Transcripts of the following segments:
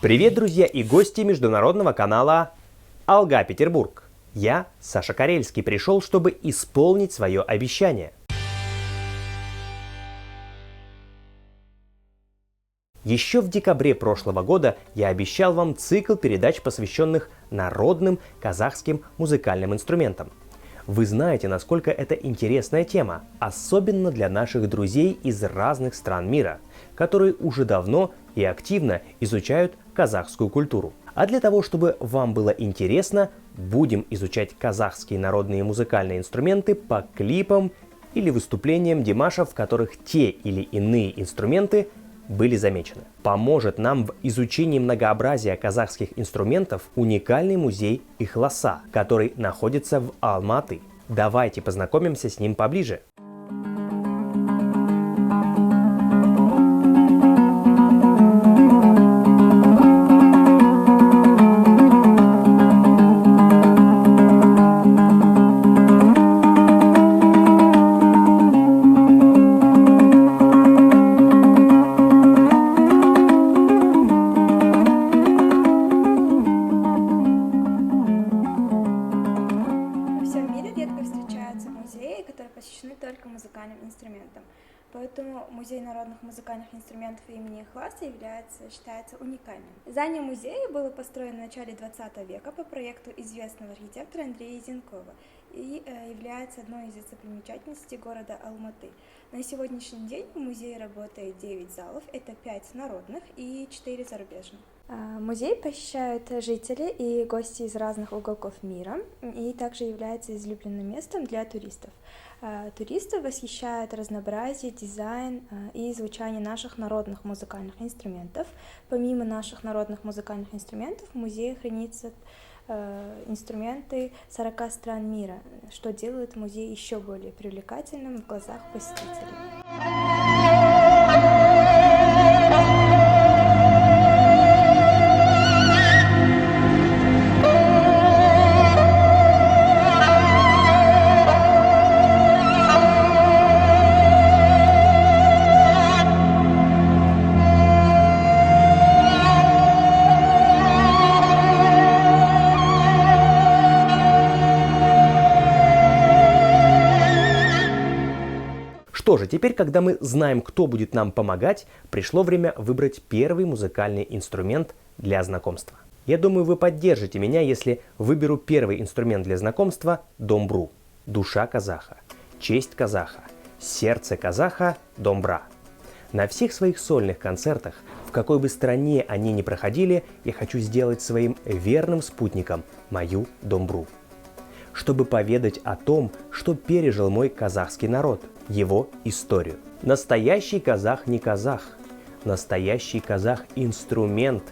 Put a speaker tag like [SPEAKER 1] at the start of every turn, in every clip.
[SPEAKER 1] Привет, друзья и гости международного канала Алга Петербург. Я, Саша Карельский, пришел, чтобы исполнить свое обещание. Еще в декабре прошлого года я обещал вам цикл передач, посвященных народным казахским музыкальным инструментам. Вы знаете, насколько это интересная тема, особенно для наших друзей из разных стран мира, которые уже давно и активно изучают казахскую культуру. А для того, чтобы вам было интересно, будем изучать казахские народные музыкальные инструменты по клипам или выступлениям Димаша, в которых те или иные инструменты были замечены. Поможет нам в изучении многообразия казахских инструментов уникальный музей Ихласа, который находится в Алматы. Давайте познакомимся с ним поближе.
[SPEAKER 2] Посвящены только музыкальным инструментам. Поэтому Музей народных музыкальных инструментов имени Ихласа считается уникальным. Здание музея было построено в начале 20 века по проекту известного архитектора Андрея Зенкова и является одной из достопримечательностей города Алматы. На сегодняшний день в музее работает 9 залов, это 5 народных и 4 зарубежных. Музей посещают жители и гости из разных уголков мира и также является излюбленным местом для туристов. Туристы восхищают разнообразие, дизайн и звучание наших народных музыкальных инструментов. Помимо наших народных музыкальных инструментов, в музее хранятся инструменты 40 стран мира, что делает музей еще более привлекательным в глазах посетителей.
[SPEAKER 1] Что же, теперь, когда мы знаем, кто будет нам помогать, пришло время выбрать первый музыкальный инструмент для знакомства. Я думаю, вы поддержите меня, если выберу первый инструмент для знакомства – домбру. Душа казаха, честь казаха, сердце казаха – домбра. На всех своих сольных концертах, в какой бы стране они ни проходили, я хочу сделать своим верным спутником мою домбру, чтобы поведать о том, что пережил мой казахский народ, его историю. Настоящий казах не казах. Настоящий казах – инструмент,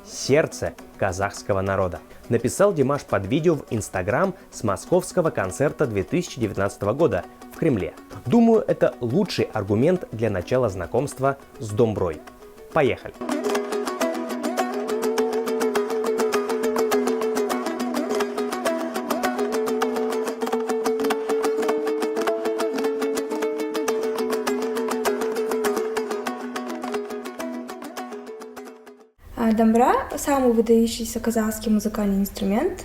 [SPEAKER 1] сердце казахского народа. Написал Димаш под видео в Instagram с московского концерта 2019 года в Кремле. Думаю, это лучший аргумент для начала знакомства с домброй. Поехали!
[SPEAKER 2] Домбра – самый выдающийся казахский музыкальный инструмент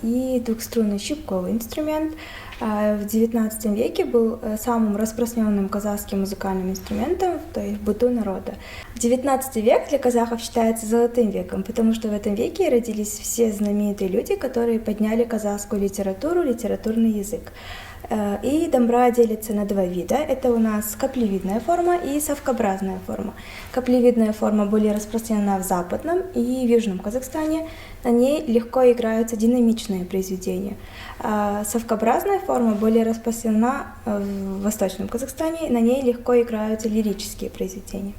[SPEAKER 2] и двухструнный щипковый инструмент. В XIX веке был самым распространенным казахским музыкальным инструментом, то есть в быту народа. XIX век для казахов считается золотым веком, потому что в этом веке родились все знаменитые люди, которые подняли казахскую литературу, литературный язык. И домбра делится на два вида. Это у нас каплевидная форма и совкообразная форма. Каплевидная форма более распространена в Западном и в Южном Казахстане. На ней легко играются динамичные произведения. Совкообразная форма более распространена в Восточном Казахстане. На ней легко играются лирические произведения.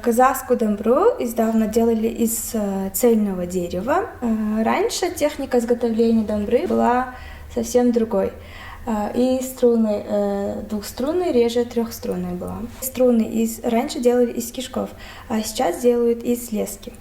[SPEAKER 2] Казахскую домбру издавна делали из цельного дерева. Раньше техника изготовления домбры была совсем другой. И струны двухструнные реже трехструнные была. Струны раньше делали из кишков, а сейчас делают из лески.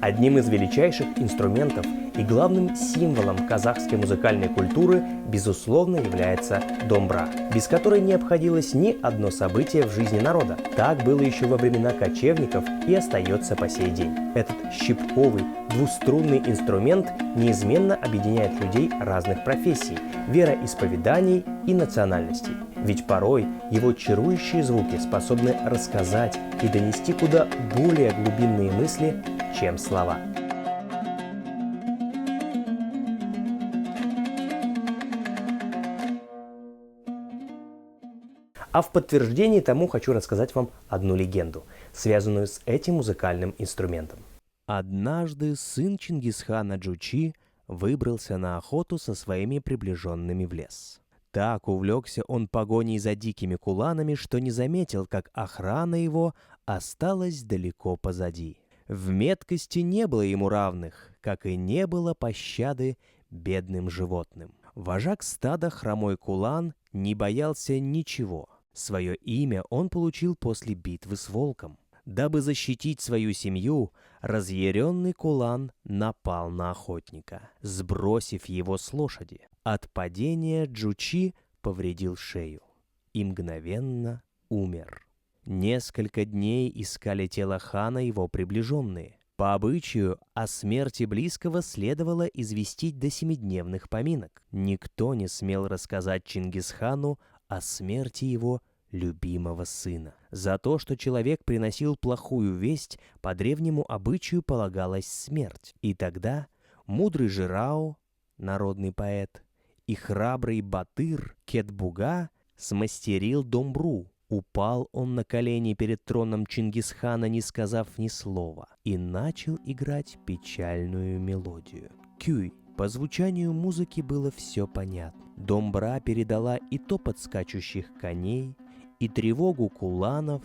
[SPEAKER 1] Одним из величайших инструментов и главным символом казахской музыкальной культуры, безусловно, является домбра, без которой не обходилось ни одно событие в жизни народа. Так было еще во времена кочевников и остается по сей день. Этот щипковый, двуструнный инструмент неизменно объединяет людей разных профессий, вероисповеданий и национальностей. Ведь порой его чарующие звуки способны рассказать и донести куда более глубинные мысли, чем слова. А в подтверждении тому хочу рассказать вам одну легенду, связанную с этим музыкальным инструментом. Однажды сын Чингисхана Джучи выбрался на охоту со своими приближенными в лес. Так увлекся он погоней за дикими куланами, что не заметил, как охрана его осталась далеко позади. В меткости не было ему равных, как и не было пощады бедным животным. Вожак стада Хромой Кулан не боялся ничего. Свое имя он получил после битвы с волком. Дабы защитить свою семью, разъяренный Кулан напал на охотника, сбросив его с лошади. От падения Джучи повредил шею и мгновенно умер. Несколько дней искали тело хана его приближенные. По обычаю, о смерти близкого следовало известить до 7-дневных поминок. Никто не смел рассказать Чингисхану о смерти его любимого сына. За то, что человек приносил плохую весть, по древнему обычаю полагалась смерть. И тогда мудрый Жирао, народный поэт, и храбрый Батыр Кетбуга смастерил домбру. Упал он на колени перед троном Чингисхана, не сказав ни слова, и начал играть печальную мелодию. Кюй. По звучанию музыки было все понятно. Домбра передала и топот скачущих коней, и тревогу куланов,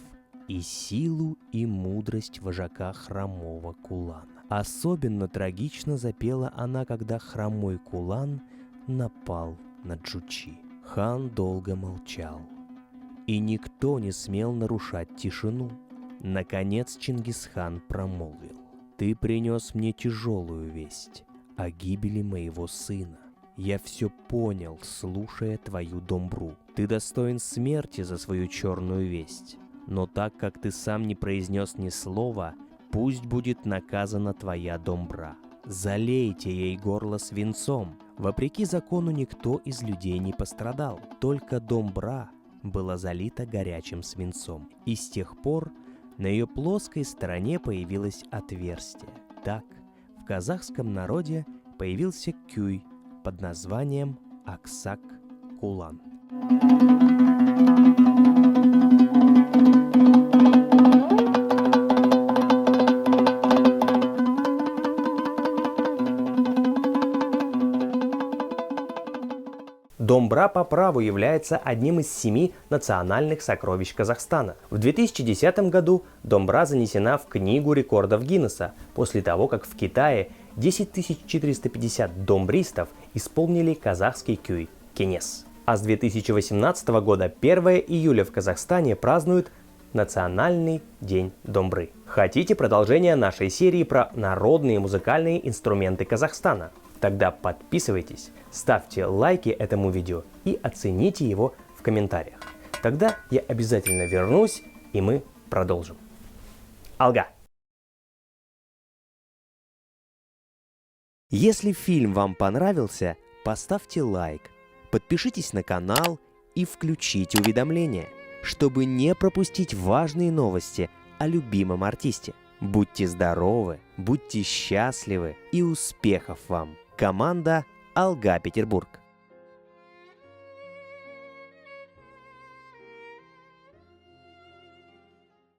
[SPEAKER 1] и силу, и мудрость вожака Хромого Кулана. Особенно трагично запела она, когда Хромой Кулан напал на Джучи. Хан долго молчал, и никто не смел нарушать тишину. Наконец Чингисхан промолвил: «Ты принес мне тяжелую весть о гибели моего сына. Я все понял, слушая твою домбру. Ты достоин смерти за свою черную весть. Но так как ты сам не произнес ни слова, пусть будет наказана твоя домбра. Залейте ей горло свинцом». Вопреки закону никто из людей не пострадал, только домбра была залита горячим свинцом, и с тех пор на ее плоской стороне появилось отверстие. Так в казахском народе появился кюй под названием Аксак Кулан. Домбра по праву является одним из 7 национальных сокровищ Казахстана. В 2010 году домбра занесена в Книгу рекордов Гиннесса после того, как в Китае 10 450 домбристов исполнили казахский кюй кенес. А с 2018 года 1 июля в Казахстане празднуют Национальный день домбры. Хотите продолжение нашей серии про народные музыкальные инструменты Казахстана? Тогда подписывайтесь, ставьте лайки этому видео и оцените его в комментариях. Тогда я обязательно вернусь, и мы продолжим. Алга! Если фильм вам понравился, поставьте лайк, подпишитесь на канал и включите уведомления, чтобы не пропустить важные новости о любимом артисте. Будьте здоровы, будьте счастливы и успехов вам! Команда «Алга Петербург».